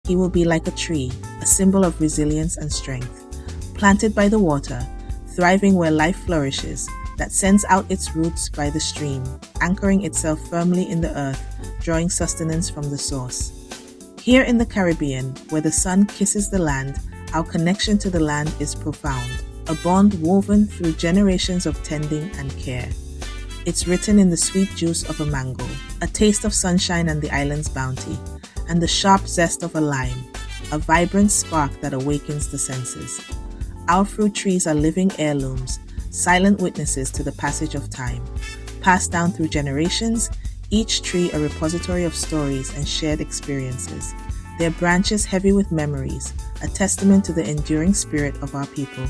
he will be like a tree, a symbol of resilience and strength, planted by the water, thriving where life flourishes, that sends out its roots by the stream, anchoring itself firmly in the earth, drawing sustenance from the source. Here in the Caribbean, where the sun kisses the land, our connection to the land is profound, a bond woven through generations of tending and care. It's written in the sweet juice of a mango, a taste of sunshine and the island's bounty, and the sharp zest of a lime, a vibrant spark that awakens the senses. Our fruit trees are living heirlooms, silent witnesses to the passage of time. Passed down through generations, each tree a repository of stories and shared experiences. Their branches heavy with memories, a testament to the enduring spirit of our people,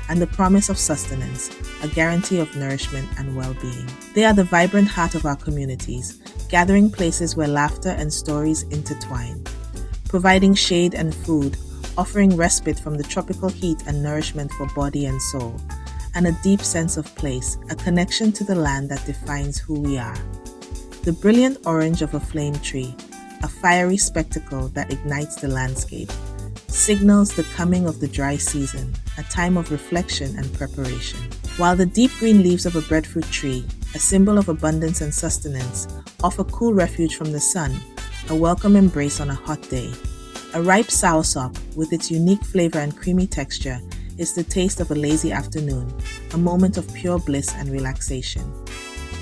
and the promise of sustenance, a guarantee of nourishment and well-being. They are the vibrant heart of our communities, gathering places where laughter and stories intertwine, providing shade and food, offering respite from the tropical heat and nourishment for body and soul, and a deep sense of place, a connection to the land that defines who we are. The brilliant orange of a flame tree, a fiery spectacle that ignites the landscape, signals the coming of the dry season, a time of reflection and preparation. While the deep green leaves of a breadfruit tree, a symbol of abundance and sustenance, offer cool refuge from the sun, a welcome embrace on a hot day. A ripe soursop, with its unique flavor and creamy texture, is the taste of a lazy afternoon, a moment of pure bliss and relaxation.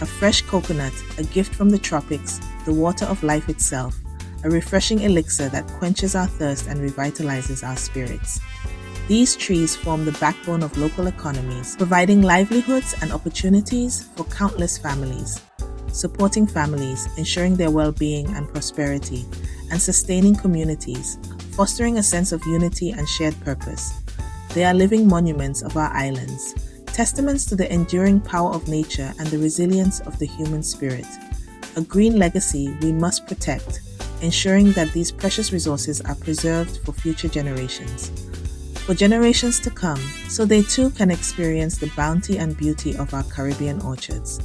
A fresh coconut, a gift from the tropics, the water of life itself, a refreshing elixir that quenches our thirst and revitalizes our spirits. These trees form the backbone of local economies, providing livelihoods and opportunities for countless families, supporting families, ensuring their well-being and prosperity, and sustaining communities, fostering a sense of unity and shared purpose. They are living monuments of our islands, testaments to the enduring power of nature and the resilience of the human spirit. A green legacy we must protect, ensuring that these precious resources are preserved for future generations, for generations to come, so they too can experience the bounty and beauty of our Caribbean orchards.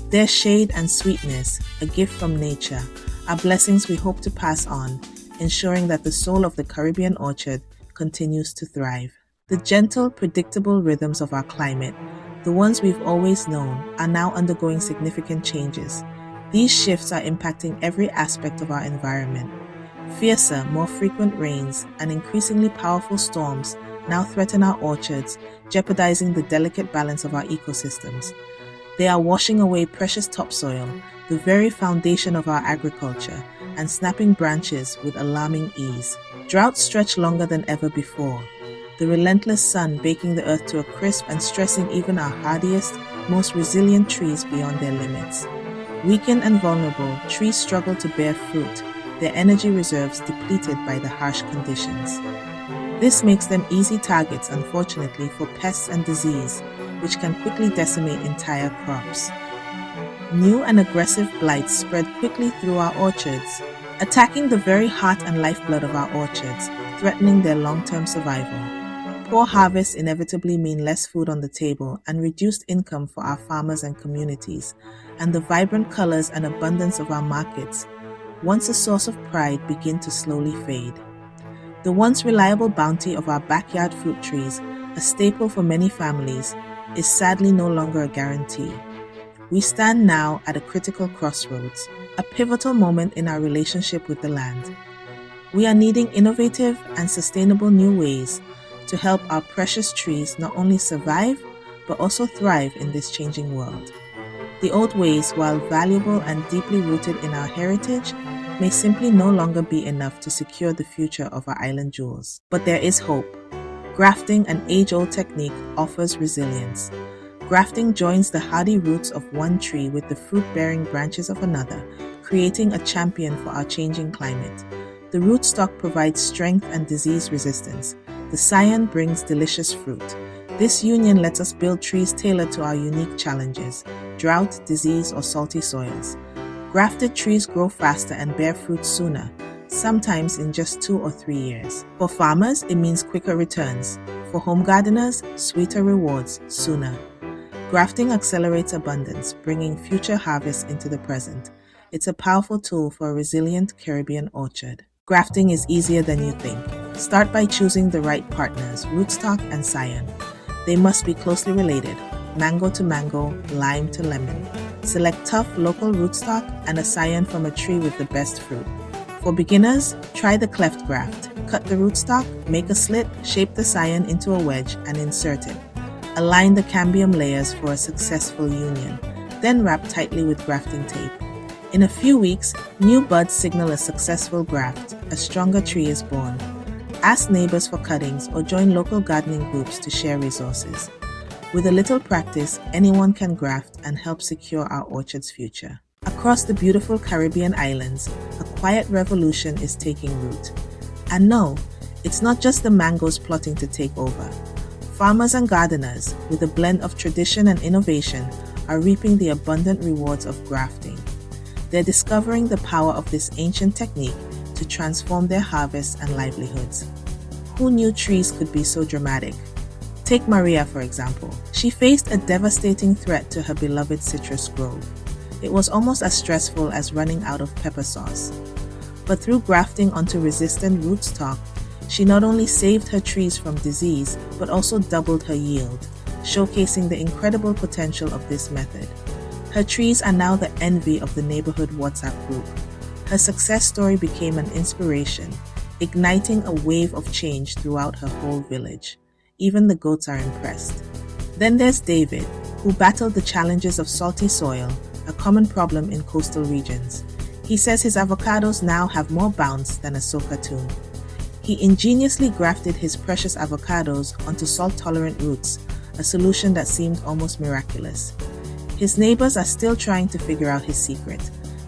Their shade and sweetness, a gift from nature, are blessings we hope to pass on, ensuring that the soul of the Caribbean orchard continues to thrive. The gentle, predictable rhythms of our climate, the ones we've always known, are now undergoing significant changes. These shifts are impacting every aspect of our environment. Fiercer, more frequent rains and increasingly powerful storms now threaten our orchards, jeopardizing the delicate balance of our ecosystems. They are washing away precious topsoil, the very foundation of our agriculture, and snapping branches with alarming ease. Droughts stretch longer than ever before, the relentless sun baking the earth to a crisp and stressing even our hardiest, most resilient trees beyond their limits. Weakened and vulnerable, trees struggle to bear fruit, their energy reserves depleted by the harsh conditions. This makes them easy targets, unfortunately, for pests and disease, which can quickly decimate entire crops. New and aggressive blights spread quickly through our orchards, attacking the very heart and lifeblood of our orchards, threatening their long-term survival. Poor harvests inevitably mean less food on the table and reduced income for our farmers and communities, and the vibrant colors and abundance of our markets, once a source of pride, begin to slowly fade. The once reliable bounty of our backyard fruit trees, a staple for many families, is sadly no longer a guarantee. We stand now at a critical crossroads, a pivotal moment in our relationship with the land. We are needing innovative and sustainable new ways to help our precious trees not only survive, but also thrive in this changing world. The old ways, while valuable and deeply rooted in our heritage, may simply no longer be enough to secure the future of our island jewels. But there is hope. Grafting, an age-old technique, offers resilience. Grafting joins the hardy roots of one tree with the fruit-bearing branches of another, creating a champion for our changing climate. The rootstock provides strength and disease resistance. The scion brings delicious fruit. This union lets us build trees tailored to our unique challenges: drought, disease, or salty soils. Grafted trees grow faster and bear fruit sooner, sometimes in just 2 or 3 years. For farmers, it means quicker returns. For home gardeners, sweeter rewards sooner. Grafting accelerates abundance, bringing future harvests into the present. It's a powerful tool for a resilient Caribbean orchard. Grafting is easier than you think. Start by choosing the right partners, rootstock and scion. They must be closely related, mango to mango, lime to lemon. Select tough local rootstock and a scion from a tree with the best fruit. For beginners, try the cleft graft. Cut the rootstock, make a slit, shape the scion into a wedge and insert it. Align the cambium layers for a successful union. Then wrap tightly with grafting tape. In a few weeks, new buds signal a successful graft. A stronger tree is born. Ask neighbors for cuttings or join local gardening groups to share resources. With a little practice, anyone can graft and help secure our orchard's future. Across the beautiful Caribbean islands, a quiet revolution is taking root. And no, it's not just the mangoes plotting to take over. Farmers and gardeners, with a blend of tradition and innovation, are reaping the abundant rewards of grafting. They're discovering the power of this ancient technique to transform their harvests and livelihoods. Who knew trees could be so dramatic? Take Maria, for example. She faced a devastating threat to her beloved citrus grove. It was almost as stressful as running out of pepper sauce. But through grafting onto resistant rootstock, she not only saved her trees from disease, but also doubled her yield, showcasing the incredible potential of this method. Her trees are now the envy of the neighborhood WhatsApp group. Her success story became an inspiration, igniting a wave of change throughout her whole village. Even the goats are impressed. Then there's David, who battled the challenges of salty soil, a common problem in coastal regions. He says his avocados now have more bounce than a soca tune. He ingeniously grafted his precious avocados onto salt-tolerant roots, a solution that seemed almost miraculous. His neighbors are still trying to figure out his secret.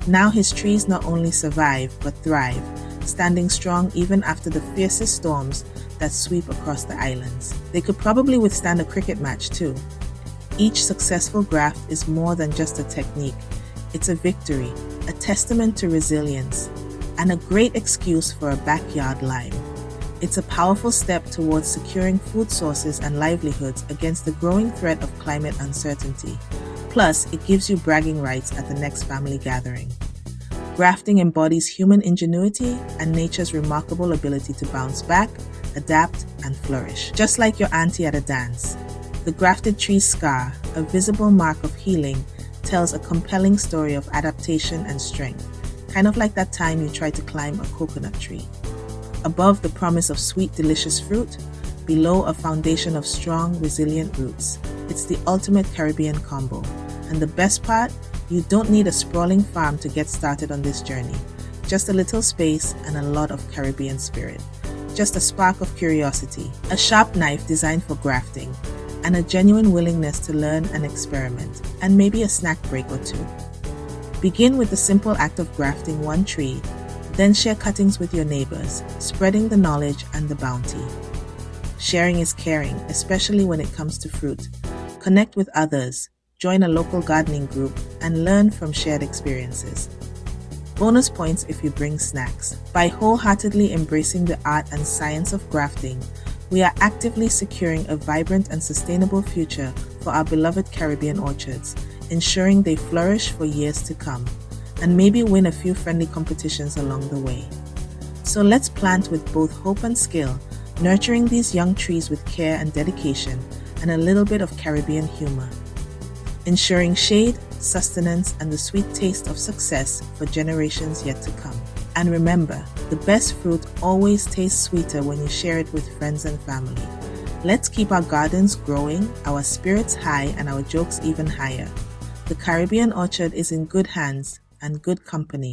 Now his trees not only survive, but thrive, standing strong even after the fiercest storms that sweep across the islands. They could probably withstand a cricket match too. Each successful graft is more than just a technique. It's a victory, a testament to resilience, and a great excuse for a backyard lime. It's a powerful step towards securing food sources and livelihoods against the growing threat of climate uncertainty. Plus, it gives you bragging rights at the next family gathering. Grafting embodies human ingenuity and nature's remarkable ability to bounce back, adapt, and flourish. Just like your auntie at a dance. The grafted tree's scar, a visible mark of healing, tells a compelling story of adaptation and strength, kind of like that time you tried to climb a coconut tree. Above the promise of sweet, delicious fruit, below a foundation of strong, resilient roots. It's the ultimate Caribbean combo. And the best part, you don't need a sprawling farm to get started on this journey. Just a little space and a lot of Caribbean spirit. Just a spark of curiosity, a sharp knife designed for grafting, and a genuine willingness to learn and experiment, and maybe a snack break or two. Begin with the simple act of grafting one tree, then share cuttings with your neighbors, spreading the knowledge and the bounty. Sharing is caring, especially when it comes to fruit. Connect with others, join a local gardening group, and learn from shared experiences. Bonus points if you bring snacks. By wholeheartedly embracing the art and science of grafting, we are actively securing a vibrant and sustainable future for our beloved Caribbean orchards, ensuring they flourish for years to come, and maybe win a few friendly competitions along the way. So let's plant with both hope and skill, nurturing these young trees with care and dedication, and a little bit of Caribbean humor, ensuring shade, sustenance, and the sweet taste of success for generations yet to come. And remember, the best fruit always tastes sweeter when you share it with friends and family. Let's keep our gardens growing, our spirits high, and our jokes even higher. The Caribbean orchard is in good hands and good company.